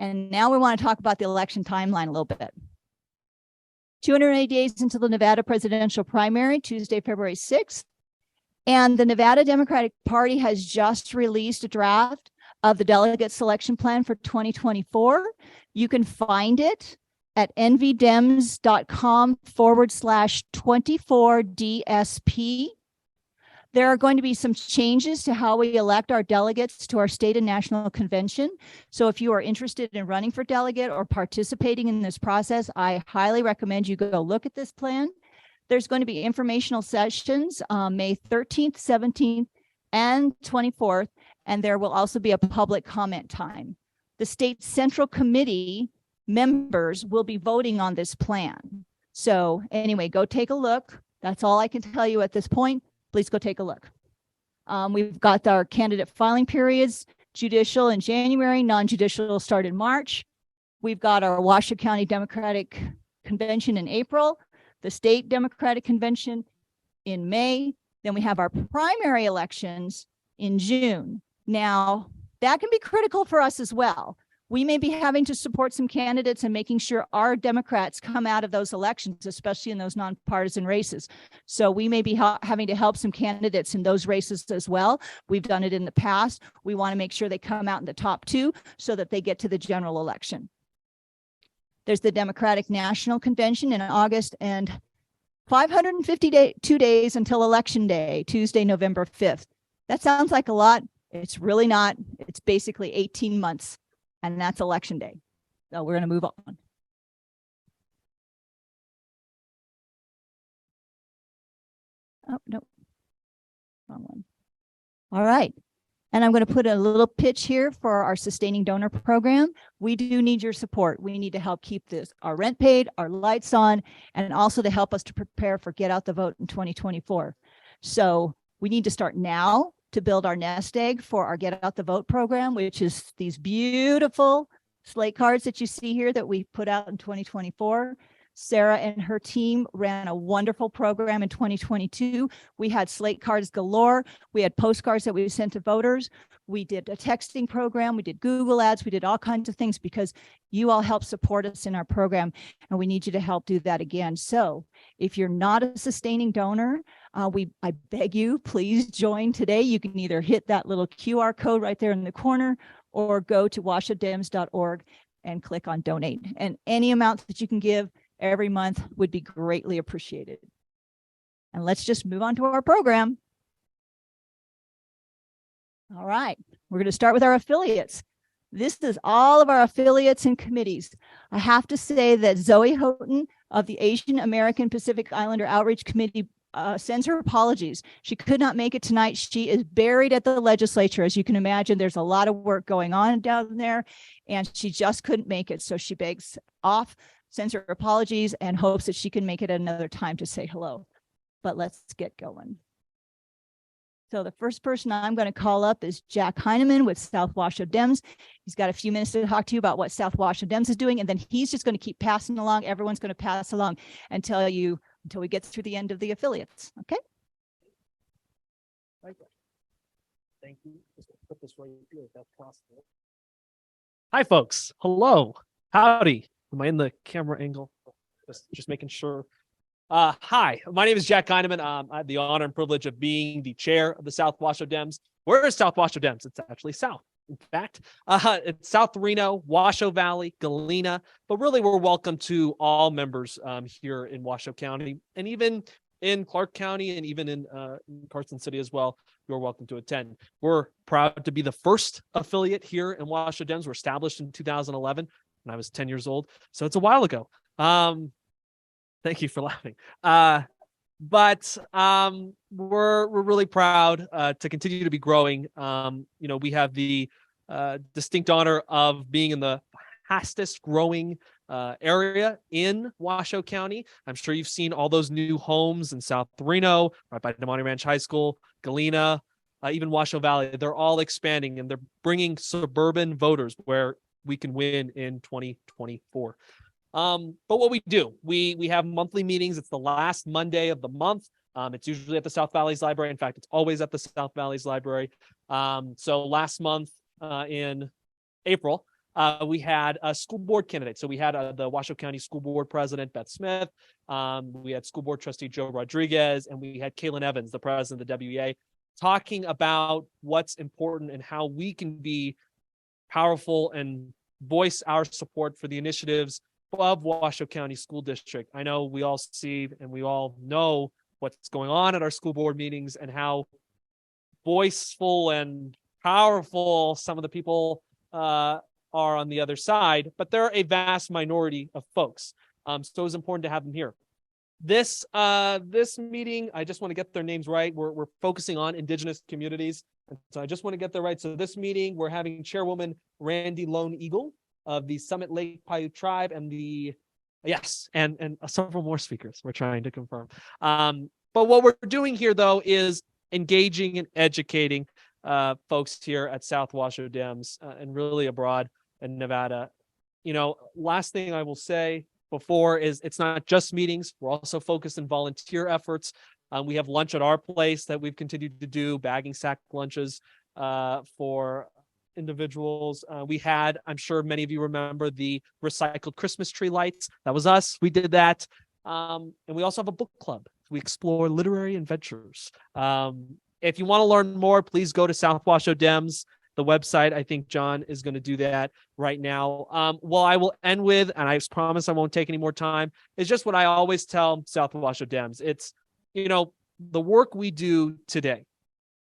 And now we want to talk about the election timeline a little bit. 280 days until the Nevada presidential primary, Tuesday, February 6th. And the Nevada Democratic Party has just released a draft of the delegate selection plan for 2024. You can find it at nvdems.com/24DSP. There are going to be some changes to how we elect our delegates to our state and national convention. So if you are interested in running for delegate or participating in this process, I highly recommend you go look at this plan. There's going to be informational sessions May 13th, 17th, and 24th, and there will also be a public comment time. The state central committee members will be voting on this plan. So anyway, go take a look. That's all I can tell you at this point. Please go take a look. We've got our candidate filing periods, judicial in January, non-judicial will start in March. We've got our Washoe County Democratic Convention in April, the State Democratic Convention in May. Then we have our primary elections in June. Now, that can be critical for us as well. We may be having to support some candidates and making sure our Democrats come out of those elections, especially in those nonpartisan races. So we may be having to help some candidates in those races as well. We've done it in the past. We want to make sure they come out in the top two so that they get to the general election. There's the Democratic National Convention in August, and 552 days until Election Day, Tuesday, November 5th. That sounds like a lot. It's really not. It's basically 18 months. And that's Election Day. So we're going to move on. Oh, no. Wrong one. All right. And I'm going to put a little pitch here for our sustaining donor program. We do need your support. We need to help keep our rent paid, our lights on, and also to help us to prepare for Get Out the Vote in 2024. So we need to start now to build our nest egg for our Get Out the Vote program, which is these beautiful slate cards that you see here that we put out in 2024. Sarah and her team ran a wonderful program in 2022. We had slate cards galore. We had postcards that we sent to voters. We did a texting program. We did Google ads. We did all kinds of things because you all help support us in our program, and we need you to help do that again. So if you're not a sustaining donor, I beg you, please join today. You can either hit that little QR code right there in the corner or go to washoedems.org and click on donate. And any amount that you can give every month would be greatly appreciated. And let's just move on to our program. All right, we're going to start with our affiliates. This is all of our affiliates and committees. I have to say that Zoe Houghton of the Asian American Pacific Islander Outreach Committee sends her apologies. She could not make it tonight. She is buried at the legislature. As you can imagine, there's a lot of work going on down there, and she just couldn't make it. So she begs off, sends her apologies, and hopes that she can make it at another time to say hello. But let's get going. So the first person I'm going to call up is Jack Heineman with South Washoe Dems. He's got a few minutes to talk to you about what South Washoe Dems is doing, and then he's just going to keep passing along. Everyone's going to pass along until we get through the end of the affiliates. Okay? Thank you. Just put this right here if that's possible. Hi, folks. Hello. Howdy. Am I in the camera angle? Just making sure. Hi, my name is Jack Heineman. I have the honor and privilege of being the chair of the South Washoe Dems. Where is South Washoe Dems? It's actually south. In fact, it's South Reno, Washoe Valley, Galena, but really we're welcome to all members here in Washoe County, and even in Clark County, and even in Carson City as well. You're welcome to attend. We're proud to be the first affiliate here in Washoe Dems. We're established in 2011 when I was 10 years old, so it's a while ago. Thank you for laughing. But we're really proud to continue to be growing. We have the distinct honor of being in the fastest growing area in Washoe County. I'm sure you've seen all those new homes in South Reno, right by Demonte Ranch High School, Galena, even Washoe Valley. They're all expanding, and they're bringing suburban voters where we can win in 2024. But what we do, we have monthly meetings. It's the last Monday of the month. It's usually at the South Valleys Library. In fact, it's always at the South Valleys Library. So last month in April, We had a school board candidate. So we had the Washoe County School Board President, Beth Smith. We had School Board Trustee Joe Rodriguez, and we had Kaylin Evans, the president of the WEA, talking about what's important and how we can be powerful and voice our support for the initiatives of Washoe County School District. I know we all see and we all know what's going on at our school board meetings and how voiceful and powerful some of the people are on the other side, but they're a vast minority of folks. So it's important to have them here. This meeting, I just want to get their names right. We're focusing on Indigenous communities. And so I just want to get that right. So this meeting, we're having Chairwoman Randy Lone Eagle of the Summit Lake Paiute Tribe and and several more speakers we're trying to confirm. But what we're doing here, though, is engaging and educating folks here at South Washoe Dems and really abroad in Nevada. Last thing I will say before is it's not just meetings. We're also focused on volunteer efforts. We have lunch at our place that we've continued to do, bagging sack lunches for individuals. We had, I'm sure many of you remember, the recycled Christmas tree lights. That was us. We did that. And we also have a book club. We explore literary adventures. If you want to learn more, please go to South Washoe Dems, the website. I think John is going to do that right now. Well, I will end with, and I promise I won't take any more time, it's just what I always tell South Washoe Dems. It's, the work we do today,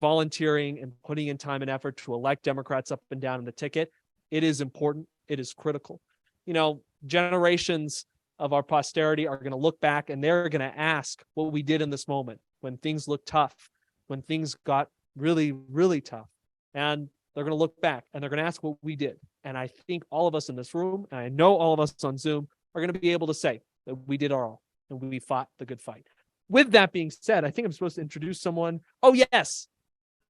volunteering and putting in time and effort to elect Democrats up and down in the ticket, it is important. It is critical. Generations of our posterity are going to look back and they're going to ask what we did in this moment when things looked tough, when things got really, really tough. And they're going to look back and they're going to ask what we did. And I think all of us in this room, and I know all of us on Zoom, are going to be able to say that we did our all and we fought the good fight. With that being said, I think I'm supposed to introduce someone. Oh, yes.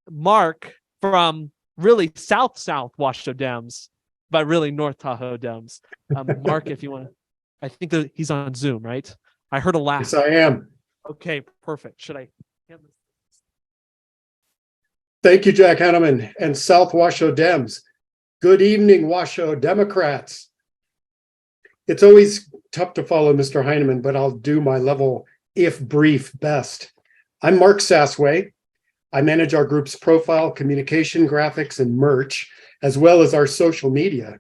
Mark from really South Washoe Dems, but really North Tahoe Dems. Mark, if you want to, I think that he's on Zoom, right? I heard a laugh. Yes, I am. Okay, perfect. Should I? Thank you, Jack Hanneman and South Washoe Dems. Good evening, Washoe Democrats. It's always tough to follow Mr. Heineman, but I'll do my level, if brief, best. I'm Mark Sassway. I manage our group's profile, communication, graphics, and merch, as well as our social media.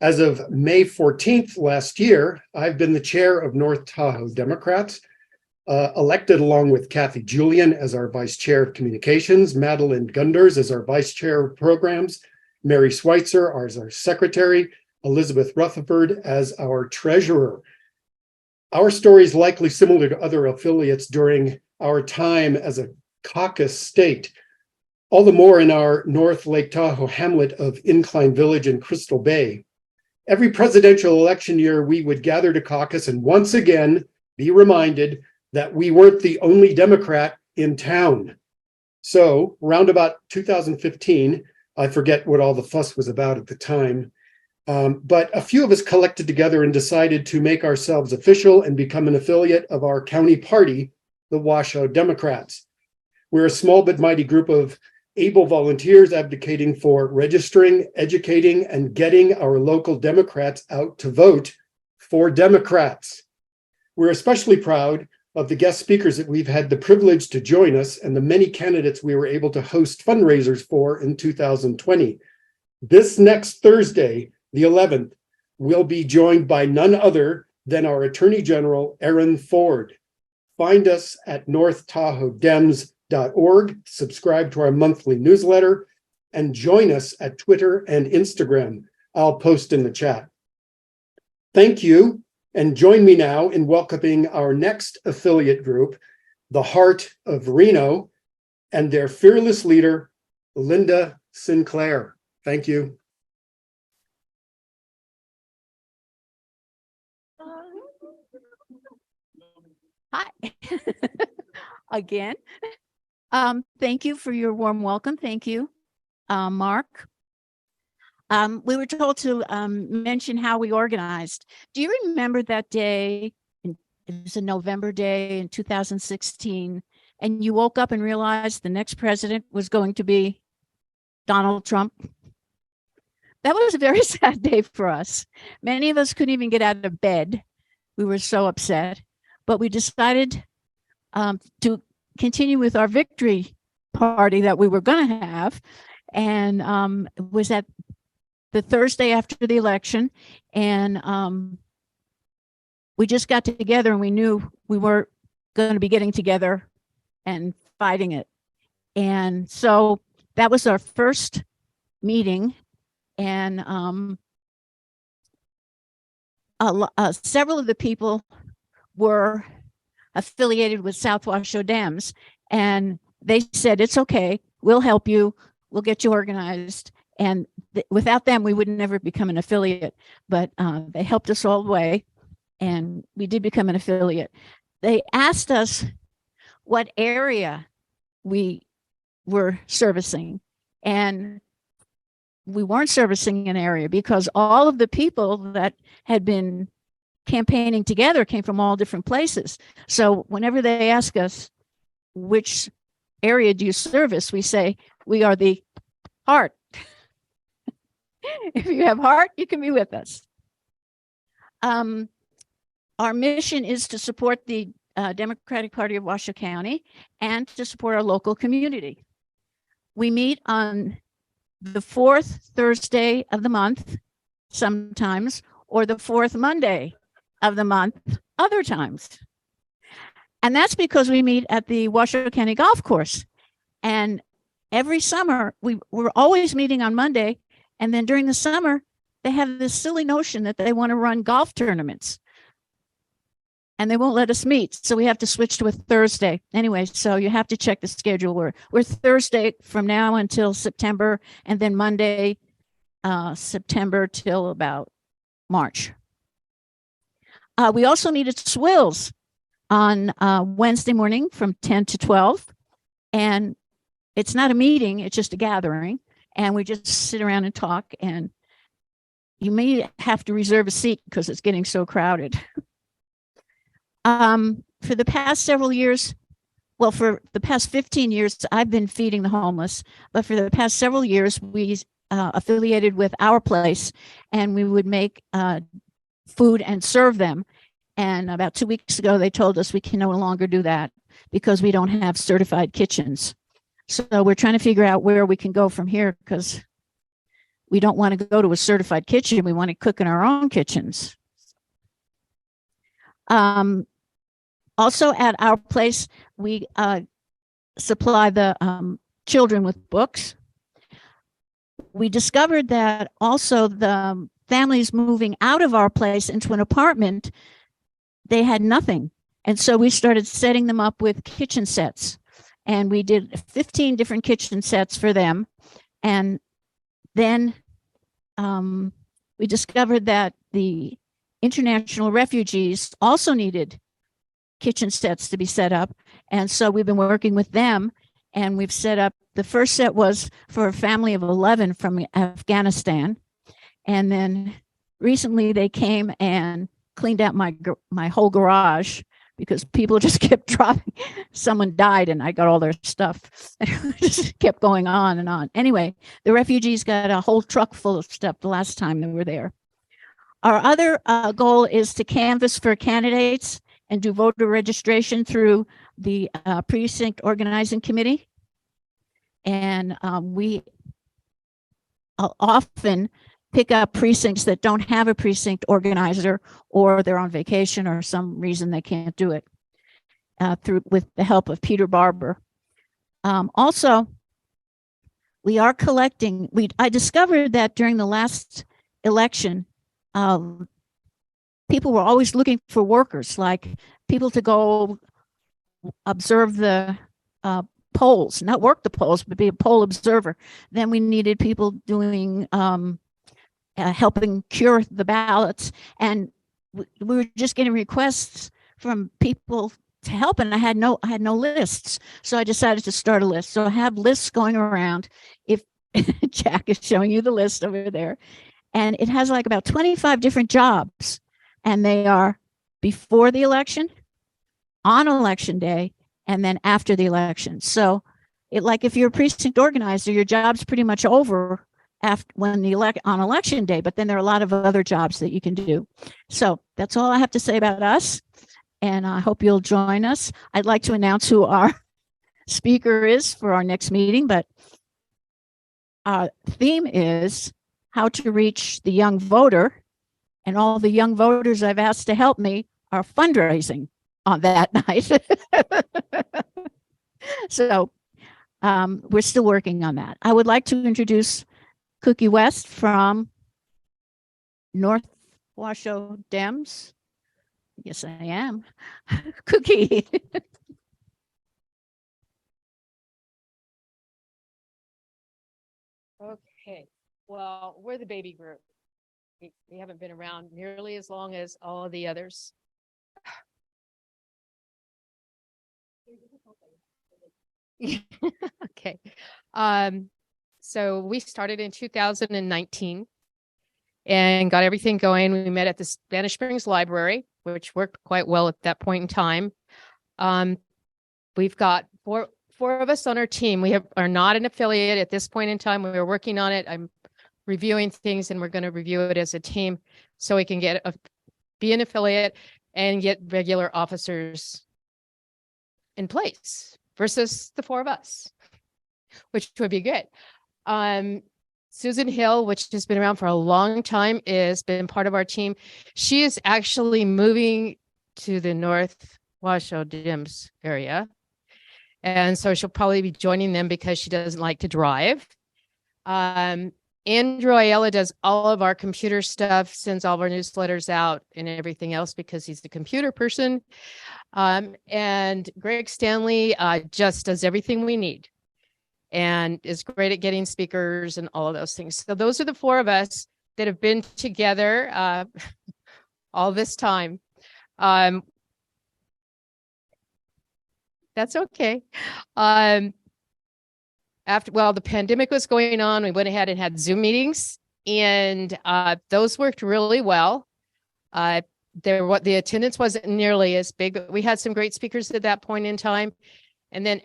As of May 14th last year, I've been the chair of North Tahoe Democrats, elected along with Kathy Julian as our vice chair of communications, Madeline Gunders as our vice chair of programs, Mary Schweitzer as our secretary, Elizabeth Rutherford as our treasurer. Our story is likely similar to other affiliates during our time as a caucus state, all the more in our North Lake Tahoe hamlet of Incline Village and Crystal Bay. Every presidential election year, we would gather to caucus and once again be reminded that we weren't the only Democrat in town. So around about 2015, I forget what all the fuss was about at the time, but a few of us collected together and decided to make ourselves official and become an affiliate of our county party, the Washoe Democrats. We're a small but mighty group of able volunteers advocating for registering, educating, and getting our local Democrats out to vote for Democrats. We're especially proud of the guest speakers that we've had the privilege to join us and the many candidates we were able to host fundraisers for in 2020. This next Thursday, the 11th, we'll be joined by none other than our Attorney General, Aaron Ford. Find us at northtahoedems.org, subscribe to our monthly newsletter, and join us at Twitter and Instagram. I'll post in the chat. Thank you. And join me now in welcoming our next affiliate group, the Heart of Reno, and their fearless leader, Linda Sinclair. Thank you. Hi. Again. Thank you for your warm welcome. Thank you, Mark. We were told to mention how we organized. Do you remember that day? It was a November day in 2016, and you woke up and realized the next president was going to be Donald Trump? that was a very sad day for us. Many of us couldn't even get out of bed. We were so upset, but we decided to continue with our victory party that we were going to have. And it was at the Thursday after the election. And we just got together and we knew we weren't going to be getting together and fighting it. And so that was our first meeting. And several of the people were affiliated with South Washoe Dems, and they said, it's okay, we'll help you, we'll get you organized. And without them, we would never become an affiliate, but they helped us all the way, and we did become an affiliate. They asked us what area we were servicing, and we weren't servicing an area because all of the people that had been campaigning together came from all different places. So whenever they ask us, which area do you service, we say, we are the heart. If you have heart, you can be with us. Our mission is to support the Democratic Party of Washoe County and to support our local community. We meet on the fourth Thursday of the month, sometimes, or the fourth Monday of the month, other times. And that's because we meet at the Washoe County Golf Course. And every summer, we're always meeting on Monday. And then during the summer, they have this silly notion that they want to run golf tournaments. And they won't let us meet. So we have to switch to a Thursday. Anyway, so you have to check the schedule. We're Thursday from now until September, and then Monday, September till about March. We also meet at Swills on Wednesday morning from 10 to 12. And it's not a meeting, it's just a gathering. And we just sit around and talk. And you may have to reserve a seat because it's getting so crowded. For the past several years, well, for the past 15 years, I've been feeding the homeless. But for the past several years, we affiliated with Our Place, and we would make food and serve them. And about 2 weeks ago, they told us we can no longer do that because we don't have certified kitchens. So we're trying to figure out where we can go from here because we don't want to go to a certified kitchen. We want to cook in our own kitchens. Also at Our Place, we supply the children with books. We discovered that also the families moving out of Our Place into an apartment, they had nothing. And so we started setting them up with kitchen sets. And we did 15 different kitchen sets for them. And then we discovered that the international refugees also needed kitchen sets to be set up. And so we've been working with them, and we've set up, the first set was for a family of 11 from Afghanistan. And then recently they came and cleaned out my whole garage because people just kept dropping. Someone died and I got all their stuff. It just kept going on and on. Anyway, the refugees got a whole truck full of stuff the last time they were there. Our other goal is to canvass for candidates and do voter registration through the precinct organizing committee. And we often pick up precincts that don't have a precinct organizer, or they're on vacation or some reason they can't do it, with the help of Peter Barber. Also, we are collecting, I discovered that during the last election, people were always looking for workers, like people to go observe the polls, not work the polls, but be a poll observer. Then we needed people doing helping cure the ballots, and we were just getting requests from people to help, and I had no lists, so I decided to start a list. So I have lists going around. If Jack is showing you the list over there, and it has like about 25 different jobs, and they are before the election, on election day, and then after the election. So like if you're a precinct organizer, your job's pretty much over after when the on election day, but then there are a lot of other jobs that you can do. So that's all I have to say about us. And I hope you'll join us. I'd like to announce who our speaker is for our next meeting, but our theme is how to reach the young voter. And all the young voters I've asked to help me are fundraising on that night. So we're still working on that. I would like to introduce Cookie West from North Washoe Dems. Yes, I am. Cookie. Okay, well, we're the baby group. We haven't been around nearly as long as all of the others. Okay. So we started in 2019 and got everything going. We met at the Spanish Springs Library, which worked quite well at that point in time. We've got four of us on our team. We are not an affiliate at this point in time. We are working on it. I'm reviewing things, and we're going to review it as a team so we can be an affiliate and get regular officers in place versus the four of us, which would be good. Susan Hill, which has been around for a long time, has been part of our team. She is actually moving to the North Washoe Dems area. And so she'll probably be joining them because she doesn't like to drive. Andrew Ayala does all of our computer stuff, sends all of our newsletters out and everything else because he's the computer person. And Greg Stanley just does everything we need and is great at getting speakers and all of those things. So those are the four of us that have been together all this time. That's okay. Well, the pandemic was going on, we went ahead and had Zoom meetings, and those worked really well. The attendance wasn't nearly as big, but we had some great speakers at that point in time. And then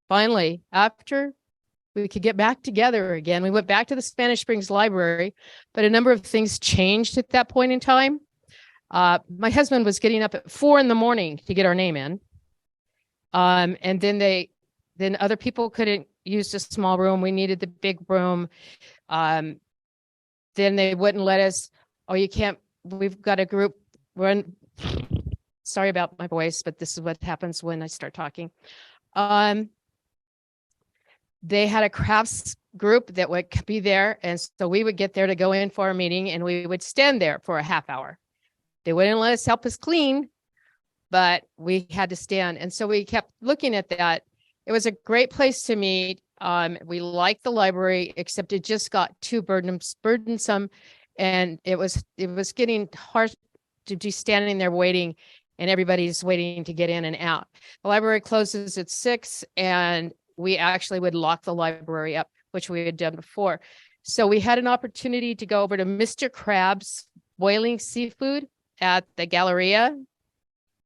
finally, after we could get back together again, we went back to the Spanish Springs Library, but a number of things changed at that point in time. My husband was getting up at 4 a.m. to get our name in. And then other people couldn't use the small room. We needed the big room. Then they wouldn't let us. Oh, you can't. We've got a group. Sorry about my voice, but this is what happens when I start talking. They had a crafts group that would be there. And so we would get there to go in for a meeting, and we would stand there for a half hour. They wouldn't let us help us clean, but we had to stand. And so we kept looking at that. It was a great place to meet. We liked the library, except it just got too burdensome. And it was getting hard to be standing there waiting, and everybody's waiting to get in and out. The library closes at 6, and we actually would lock the library up, which we had done before. So we had an opportunity to go over to Mr. Crab's Boiling Seafood at the Galleria.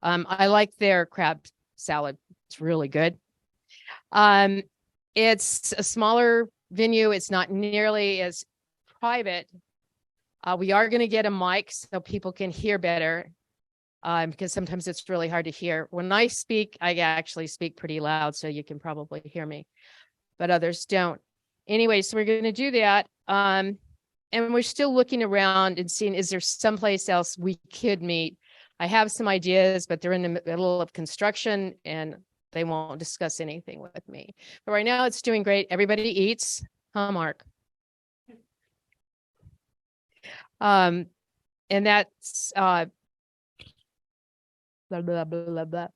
I like their crab salad. It's really good. It's a smaller venue. It's not nearly as private. We are going to get a mic so people can hear better, because sometimes it's really hard to hear. When I speak, I actually speak pretty loud, so you can probably hear me, but others don't. Anyway, so we're going to do that. And we're still looking around and seeing, is there someplace else we could meet? I have some ideas, but they're in the middle of construction and they won't discuss anything with me. But right now it's doing great. Everybody eats. Huh, Mark? And that's blah, blah, blah, blah.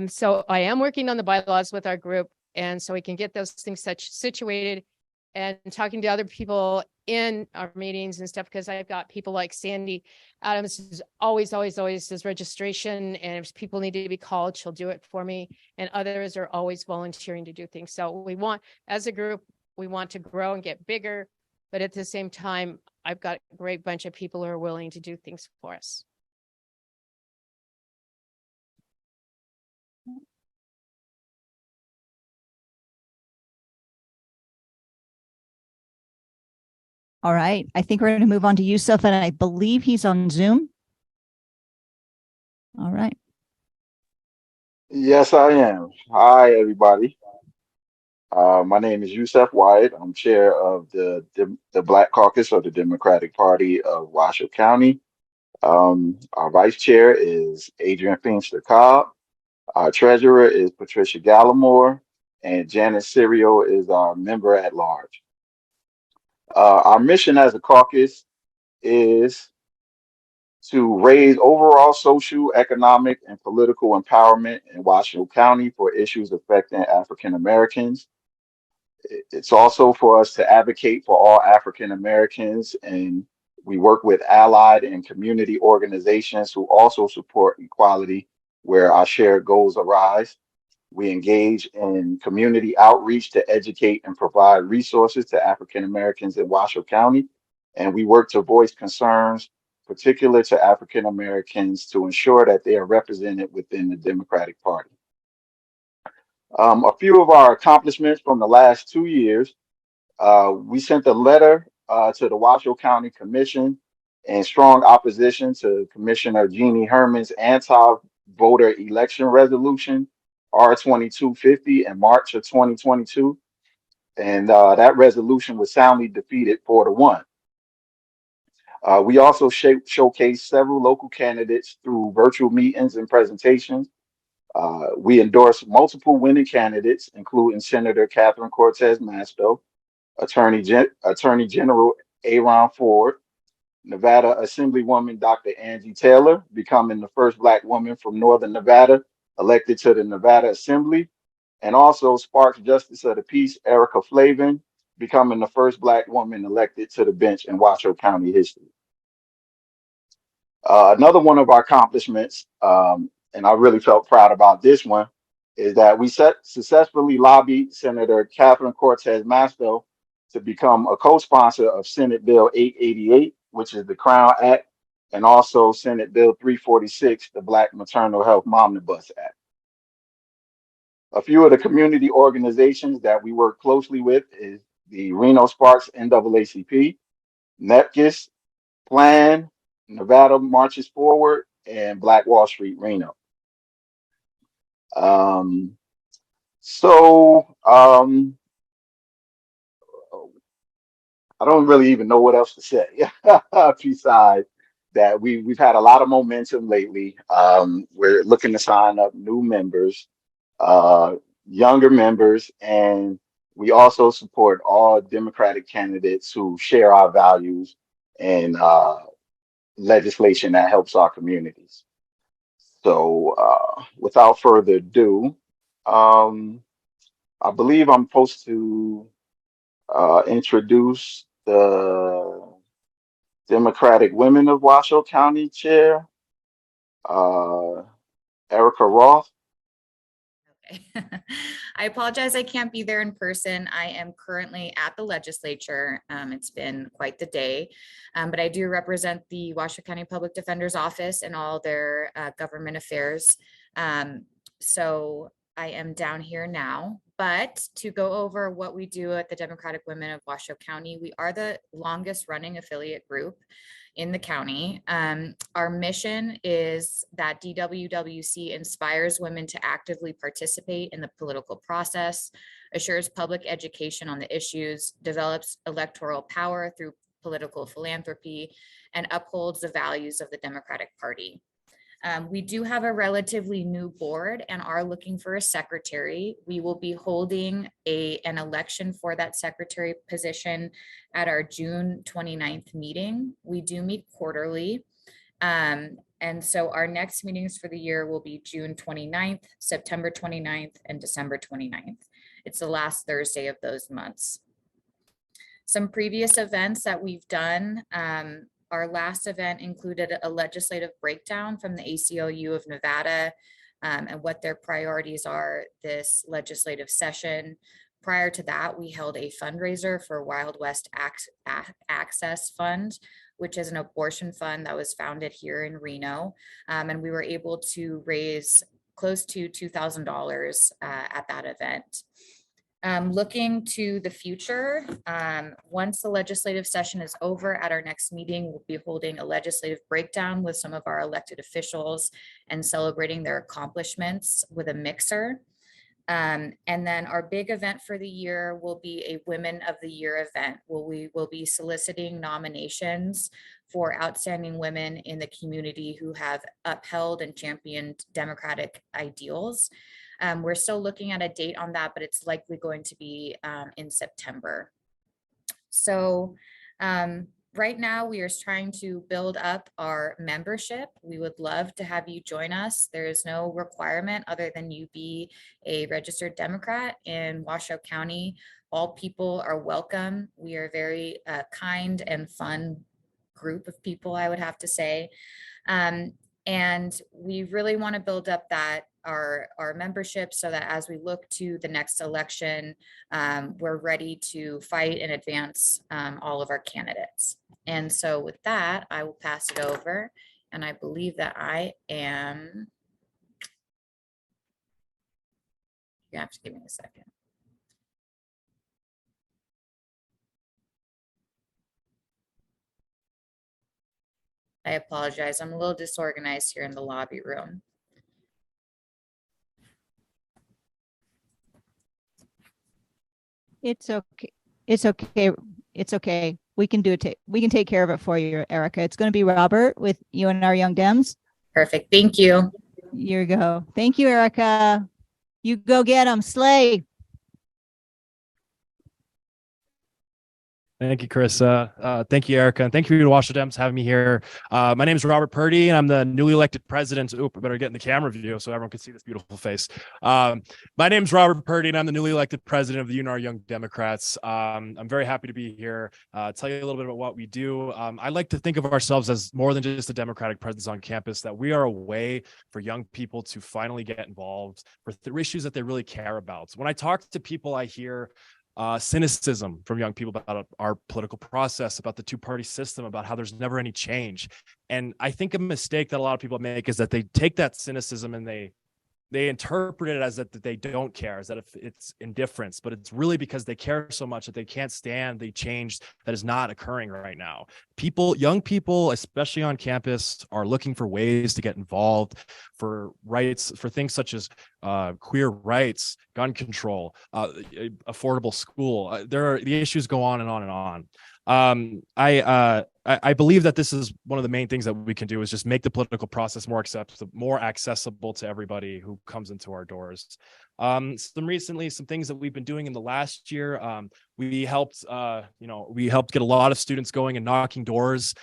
So I am working on the bylaws with our group, and so we can get those things situated, and talking to other people in our meetings and stuff, because I've got people like Sandy Adams, who's always does registration, and if people need to be called, she'll do it for me. And others are always volunteering to do things. So as a group, we want to grow and get bigger, but at the same time, I've got a great bunch of people who are willing to do things for us. All right. I think we're going to move on to Yusuf, and I believe he's on Zoom. All right. Yes, I am. Hi, everybody. My name is Yusuf Wyatt. I'm chair of the Black Caucus of the Democratic Party of Washoe County. Our vice chair is Adrian Finster Cobb. Our treasurer is Patricia Gallimore, and Janice Serio is our member at large. Our mission as a caucus is to raise overall social, economic, and political empowerment in Washoe County for issues affecting African Americans. It's also for us to advocate for all African Americans, and we work with allied and community organizations who also support equality where our shared goals arise. We engage in community outreach to educate and provide resources to African Americans in Washoe County, and we work to voice concerns particular to African Americans to ensure that they are represented within the Democratic Party. A few of our accomplishments from the last 2 years. We sent a letter to the Washoe County Commission in strong opposition to Commissioner Jeannie Herman's anti-voter election resolution, R-2250, in March of 2022. And that resolution was soundly defeated 4-1. We also showcased several local candidates through virtual meetings and presentations. We endorsed multiple winning candidates, including Senator Catherine Cortez Masto, Attorney General Aaron Ford, Nevada Assemblywoman Dr. Angie Taylor, becoming the first Black woman from Northern Nevada elected to the Nevada Assembly, and also Sparks Justice of the Peace Erica Flavin, becoming the first Black woman elected to the bench in Washoe County history. Another one of our accomplishments, and I really felt proud about this one, is that we successfully lobbied Senator Catherine Cortez Masto to become a co-sponsor of Senate Bill 888, which is the Crown Act, and also Senate Bill 346, the Black Maternal Health Momnibus Act. A few of the community organizations that we work closely with is the Reno Sparks NAACP, NEPCIS, Plan, Nevada Marches Forward, and Black Wall Street Reno. I don't really even know what else to say besides that we've had a lot of momentum lately. We're looking to sign up new members, younger members, and we also support all Democratic candidates who share our values and legislation that helps our communities. So without further ado, I believe I'm supposed to introduce the Democratic Women of Washoe County Chair, Erica Roth. Okay. I apologize, I can't be there in person. I am currently at the legislature. It's been quite the day, but I do represent the Washoe County Public Defender's Office and all their government affairs. So I am down here now, but to go over what we do at the Democratic Women of Washoe County, we are the longest running affiliate group in the county. Our mission is that DWWC inspires women to actively participate in the political process, assures public education on the issues, develops electoral power through political philanthropy, and upholds the values of the Democratic Party. We do have a relatively new board and are looking for a secretary. We will be holding an election for that secretary position at our June 29th meeting. We do meet quarterly. And so our next meetings for the year will be June 29th, September 29th, and December 29th. It's the last Thursday of those months. Some previous events that we've done, our last event included a legislative breakdown from the ACLU of Nevada and what their priorities are this legislative session. Prior to that, we held a fundraiser for Wild West Access Fund, which is an abortion fund that was founded here in Reno. And we were able to raise close to $2,000 at that event. Looking to the future, once the legislative session is over, at our next meeting, we'll be holding a legislative breakdown with some of our elected officials and celebrating their accomplishments with a mixer. And then our big event for the year will be a Women of the Year event, where we will be soliciting nominations for outstanding women in the community who have upheld and championed democratic ideals. We're still looking at a date on that, but it's likely going to be in September. So right now we are trying to build up our membership. We would love to have you join us. There is no requirement other than you be a registered Democrat in Washoe County. All people are welcome. We are a very kind and fun group of people, I would have to say. And we really want to build up that our membership so that as we look to the next election, we're ready to fight and advance all of our candidates. And so with that, I will pass it over. And I believe that I am, you have to give me a second. I apologize. I'm a little disorganized here in the lobby room. It's okay. It's okay. It's okay. We can do it. We can take care of it for you, Erica. It's going to be Robert with UNR Young Dems. Perfect. Thank you. Here you go. Thank you, Erica. You go get them. Slay. Thank you, Carissa. Thank you, Erica. And thank you to Washoe Dems for having me here. My name is Robert Purdy, and I'm the newly elected president. Oop, I better get in the camera view so everyone can see this beautiful face. My name is Robert Purdy, and I'm the newly elected president of the UNR Young Democrats. I'm very happy to be here. Tell you a little bit about what we do. I like to think of ourselves as more than just a Democratic presence on campus, that we are a way for young people to finally get involved for issues that they really care about. When I talk to people, I hear cynicism from young people about our political process, about the two-party system, about how there's never any change. And I think a mistake that a lot of people make is that they take that cynicism and they interpret it as that they don't care, as that if it's indifference, but it's really because they care so much that they can't stand the change that is not occurring right now. Young people, especially on campus, are looking for ways to get involved for rights, for things such as queer rights, gun control, affordable school. The issues go on and on and on. I believe that this is one of the main things that we can do is just make the political process more accessible to everybody who comes into our doors. Some things that we've been doing in the last year, we helped get a lot of students going and knocking doors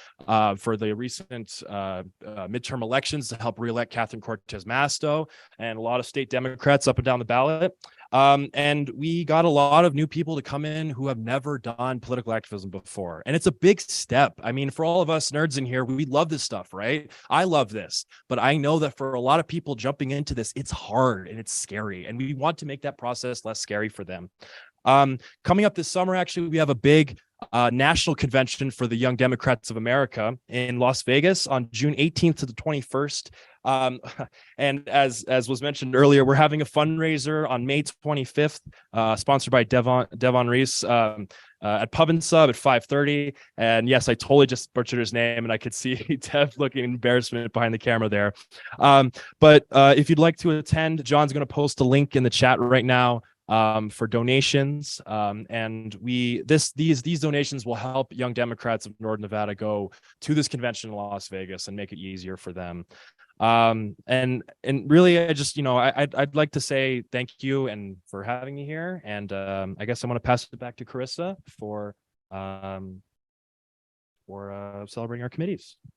for the recent midterm elections to help reelect Catherine Cortez Masto and a lot of state Democrats up and down the ballot. And we got a lot of new people to come in who have never done political activism before. And it's a big step. I mean, for all of us nerds in here, we love this stuff, right? I love this, but I know that for a lot of people jumping into this, it's hard and it's scary. And we want to make that process less scary for them. Coming up this summer, actually, we have a big national convention for the Young Democrats of America in Las Vegas on June 18th to the 21st. And as was mentioned earlier, we're having a fundraiser on May 25th, sponsored by Devon Reese at Pub and Sub at 5:30. And yes, I totally just butchered his name, and I could see Dev looking embarrassment behind the camera there. But if you'd like to attend, John's going to post a link in the chat right now for donations. And these donations will help young Democrats of Northern Nevada go to this convention in Las Vegas and make it easier for them. And really, I just, I'd like to say thank you and for having me here. And I guess I want to pass it back to Carissa for celebrating our committees.